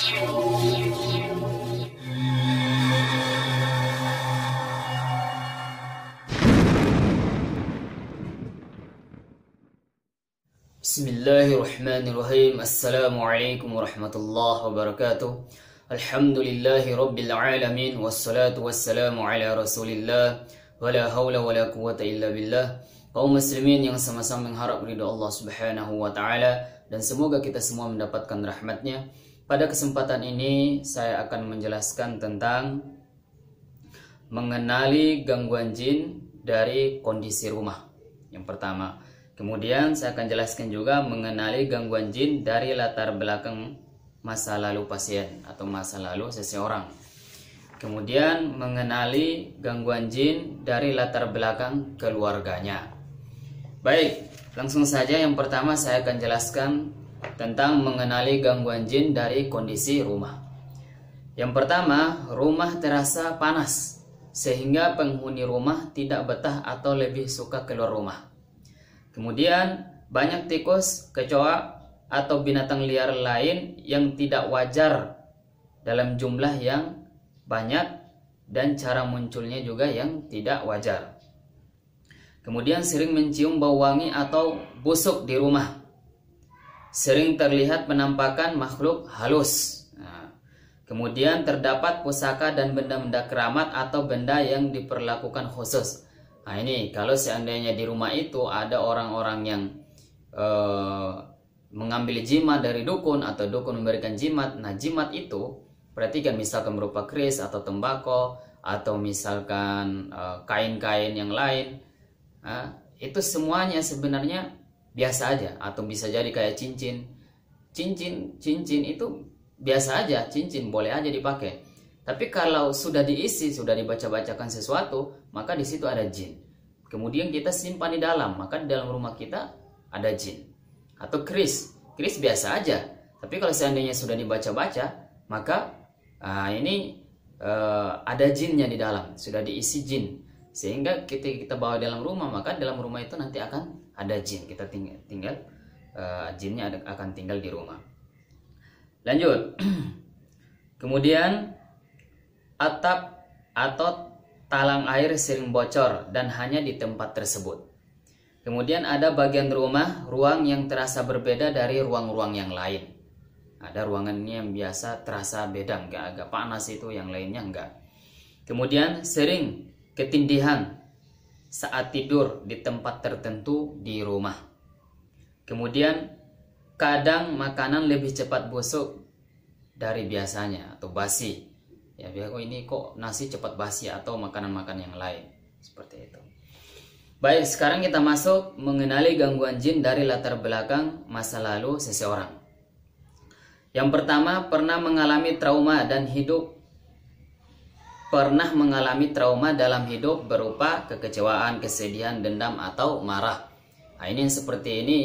Bismillahirrahmanirrahim. Assalamualaikum warahmatullahi wabarakatuh. Alhamdulillahi rabbil alamin. Wassalatu wassalamu ala rasulillah. Wala hawla wala quwata illa billah. Kaum muslimin yang sama-sama mengharap ridha Allah subhanahu wa ta'ala, dan semoga kita semua mendapatkan rahmatnya. Pada kesempatan ini saya akan menjelaskan tentang mengenali gangguan jin dari kondisi rumah yang pertama. Kemudian saya akan jelaskan juga mengenali gangguan jin dari latar belakang masa lalu pasien atau masa lalu seseorang. Kemudian mengenali gangguan jin dari latar belakang keluarganya. Baik, langsung saja yang pertama saya akan jelaskan tentang mengenali gangguan jin dari kondisi rumah. Yang pertama, rumah terasa panas sehingga penghuni rumah tidak betah atau lebih suka keluar rumah. Kemudian banyak tikus, kecoa, atau binatang liar lain yang tidak wajar dalam jumlah yang banyak dan cara munculnya juga yang tidak wajar. Kemudian sering mencium bau wangi atau busuk di rumah. Sering terlihat penampakan makhluk halus. Kemudian terdapat pusaka dan benda-benda keramat atau benda yang diperlakukan khusus. Nah ini kalau seandainya di rumah itu ada orang-orang yang mengambil jimat dari dukun atau dukun memberikan jimat. Nah jimat itu perhatikan, misalkan berupa keris atau tembakau atau misalkan kain-kain yang lain. Nah, itu semuanya sebenarnya biasa aja, atau bisa jadi kayak cincin. Cincin itu biasa aja, cincin boleh aja dipakai. Tapi kalau sudah diisi, sudah dibaca-bacakan sesuatu, maka di situ ada jin. Kemudian kita simpan di dalam, maka di dalam rumah kita ada jin. Atau keris biasa aja. Tapi kalau seandainya sudah dibaca-baca, maka ini ada jinnya di dalam, sudah diisi jin. Sehingga kita bawa dalam rumah, maka dalam rumah itu nanti akan ada jin. Kita tinggal jinnya akan tinggal di rumah. Lanjut. Kemudian atap atau talang air sering bocor dan hanya di tempat tersebut. Kemudian ada bagian rumah, ruang yang terasa berbeda dari ruang-ruang yang lain. Ada ruangannya yang biasa terasa beda, agak panas itu, yang lainnya enggak. Kemudian sering ketindihan saat tidur di tempat tertentu di rumah. Kemudian kadang makanan lebih cepat busuk dari biasanya atau basi. Ya, ini kok nasi cepat basi atau makanan-makanan yang lain seperti itu. Baik, sekarang kita masuk mengenali gangguan jin dari latar belakang masa lalu seseorang. Yang pertama, pernah mengalami trauma dalam hidup berupa kekecewaan, kesedihan, dendam atau marah. Nah, ini yang seperti ini,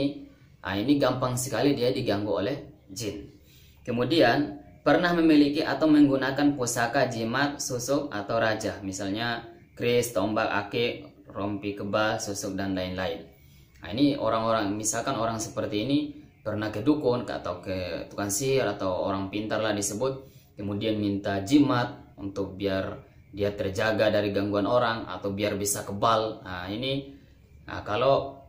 ini gampang sekali dia diganggu oleh jin. Kemudian pernah memiliki atau menggunakan pusaka jimat, susuk atau raja, misalnya keris, tombak, akik, rompi kebal, susuk dan lain-lain. Nah ini orang-orang, misalkan orang seperti ini pernah ke dukun atau ke tukang sihir atau orang pintar lah disebut, kemudian minta jimat untuk biar dia terjaga dari gangguan orang atau biar bisa kebal. Nah ini kalau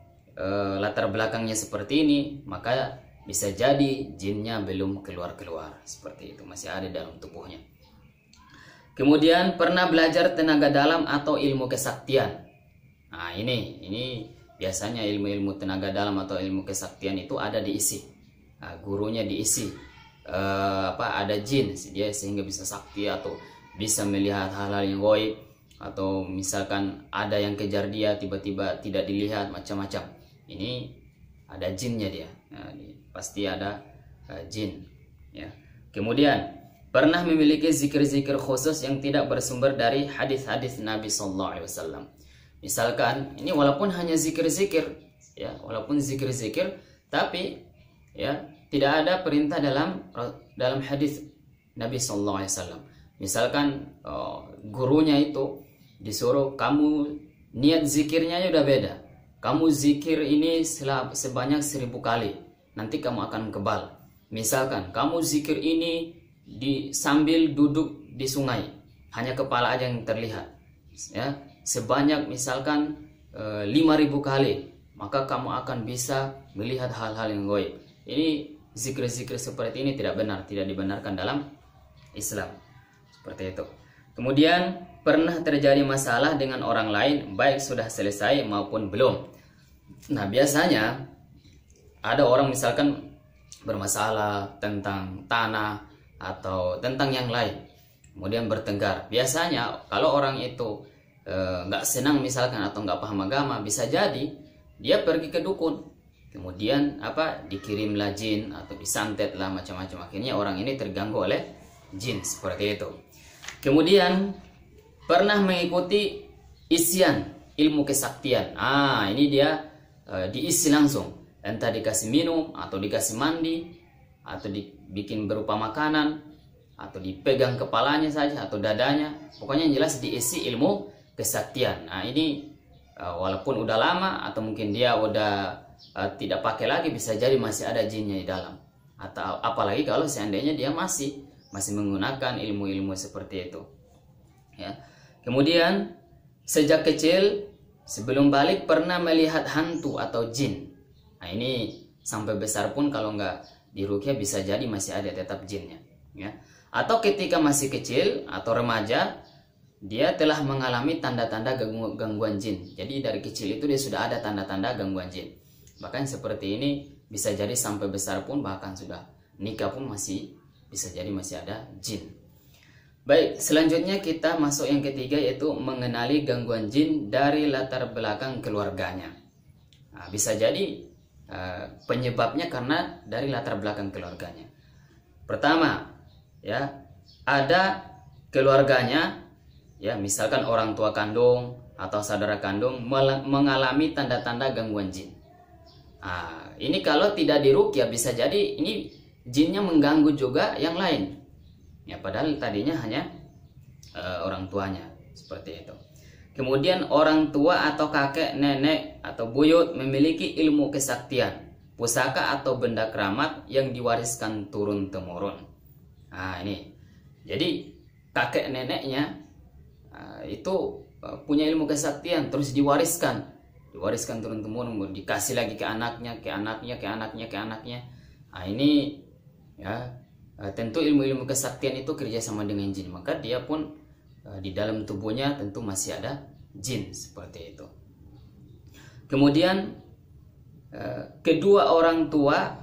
latar belakangnya seperti ini, maka bisa jadi jinnya belum keluar-keluar, seperti itu, masih ada dalam tubuhnya. Kemudian pernah belajar tenaga dalam atau ilmu kesaktian. Nah ini biasanya ilmu-ilmu tenaga dalam atau ilmu kesaktian itu ada diisi. Nah, gurunya diisi ada jin dia sehingga bisa sakti atau bisa melihat hal-hal yang gaib, atau misalkan ada yang kejar dia tiba-tiba tidak dilihat, macam-macam. Ini ada jinnya dia. Nah, pasti ada jin ya. Kemudian pernah memiliki zikir-zikir khusus yang tidak bersumber dari hadis-hadis Nabi Sallallahu Alaihi Wasallam. Misalkan ini walaupun hanya zikir-zikir ya, walaupun zikir-zikir, tapi ya tidak ada perintah dalam hadis Nabi Sallallahu Alaihi Wasallam. Misalkan gurunya itu disuruh kamu niat zikirnya udah beda. Kamu zikir ini sebanyak 1000 kali, nanti kamu akan kebal. Misalkan kamu zikir ini sambil duduk di sungai, hanya kepala aja yang terlihat, ya, sebanyak misalkan 5.000 kali, maka kamu akan bisa melihat hal-hal yang gaib. Ini zikir-zikir seperti ini tidak benar, tidak dibenarkan dalam Islam. Seperti itu. Kemudian pernah terjadi masalah dengan orang lain, baik sudah selesai maupun belum. Nah, biasanya ada orang misalkan bermasalah tentang tanah atau tentang yang lain, kemudian bertengkar. Biasanya kalau orang itu nggak senang misalkan atau nggak paham agama, bisa jadi dia pergi ke dukun, kemudian dikirimlah jin atau disantet lah macam-macam. Akhirnya orang ini terganggu oleh jin seperti itu. Kemudian pernah mengikuti isian ilmu kesaktian. Ini dia diisi langsung, entah dikasih minum atau dikasih mandi atau dibikin berupa makanan atau dipegang kepalanya saja atau dadanya. Pokoknya yang jelas diisi ilmu kesaktian. Nah, ini walaupun udah lama atau mungkin dia udah tidak pakai lagi, bisa jadi masih ada jinnya di dalam. Atau apalagi kalau seandainya dia masih menggunakan ilmu-ilmu seperti itu, ya. Kemudian sejak kecil sebelum balik pernah melihat hantu atau jin. Nah, ini sampai besar pun kalau nggak diruqyah bisa jadi masih ada tetap jinnya, ya. Atau ketika masih kecil atau remaja dia telah mengalami tanda-tanda gangguan jin. Jadi dari kecil itu dia sudah ada tanda-tanda gangguan jin. Bahkan seperti ini bisa jadi sampai besar pun, bahkan sudah nikah pun masih bisa jadi masih ada jin. Baik, selanjutnya kita masuk yang ketiga, yaitu mengenali gangguan jin dari latar belakang keluarganya. Nah, bisa jadi penyebabnya karena dari latar belakang keluarganya. Pertama, ya, ada keluarganya, ya, misalkan orang tua kandung atau saudara kandung mengalami tanda-tanda gangguan jin. Ini kalau tidak diruqyah bisa jadi ini jinnya mengganggu juga yang lain, ya, padahal tadinya hanya orang tuanya, seperti itu. Kemudian orang tua atau kakek, nenek atau buyut memiliki ilmu kesaktian, pusaka atau benda keramat yang diwariskan turun temurun. Ini jadi kakek neneknya itu punya ilmu kesaktian, terus diwariskan turun temurun, dikasih lagi ke anaknya, ke anaknya, ke anaknya, ke anaknya. Ini, ya, tentu ilmu-ilmu kesaktian itu kerja sama dengan jin, maka dia pun di dalam tubuhnya tentu masih ada jin, seperti itu. Kemudian kedua orang tua,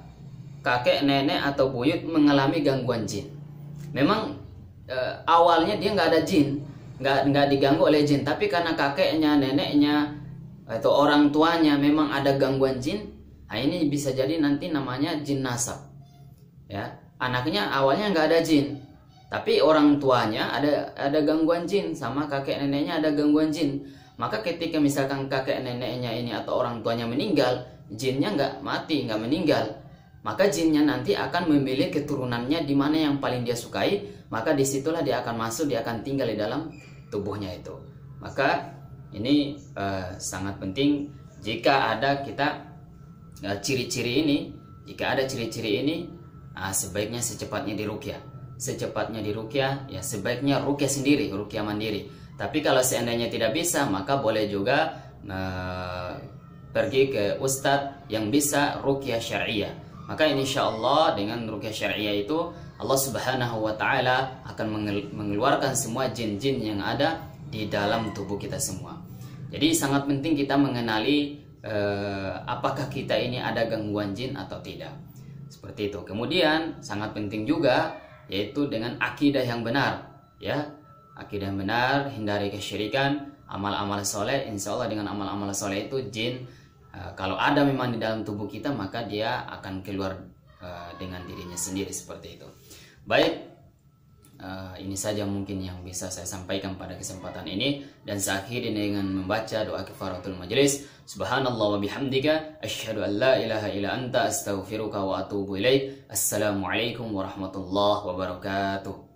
kakek, nenek atau buyut mengalami gangguan jin. Memang awalnya dia nggak ada jin, nggak diganggu oleh jin, tapi karena kakeknya, neneknya atau orang tuanya memang ada gangguan jin, ini bisa jadi nanti namanya jin nasab, ya. Anaknya awalnya nggak ada jin, tapi orang tuanya ada gangguan jin, sama kakek neneknya ada gangguan jin. Maka ketika misalkan kakek neneknya ini atau orang tuanya meninggal, jinnya nggak mati, nggak meninggal, maka jinnya nanti akan memilih keturunannya di mana yang paling dia sukai, maka disitulah dia akan masuk, dia akan tinggal di dalam tubuhnya itu. Maka ini sangat penting jika ada kita ciri-ciri ini. Jika ada ciri-ciri ini, sebaiknya secepatnya diruqyah. Secepatnya diruqyah, ya, sebaiknya ruqyah sendiri, ruqyah mandiri. Tapi kalau seandainya tidak bisa, maka boleh juga pergi ke ustadz yang bisa ruqyah syariah. Maka insya Allah dengan ruqyah syariah itu Allah Subhanahu wa Ta'ala akan mengeluarkan semua jin-jin yang ada di dalam tubuh kita semua. Jadi sangat penting kita mengenali apakah kita ini ada gangguan jin atau tidak, seperti itu. Kemudian sangat penting juga yaitu dengan akidah yang benar, ya, akidah yang benar, hindari kesyirikan, amal-amal soleh. Insya Allah dengan amal-amal soleh itu jin kalau ada memang di dalam tubuh kita, maka dia akan keluar dengan dirinya sendiri, seperti itu. Baik, ini saja mungkin yang bisa saya sampaikan pada kesempatan ini, dan saya akhiri dengan membaca doa kifaratul majelis. Subhanallah wa bihamdika asyhadu an la ilaha illa anta astaghfiruka wa atubu ilaik. Assalamualaikum warahmatullahi wabarakatuh.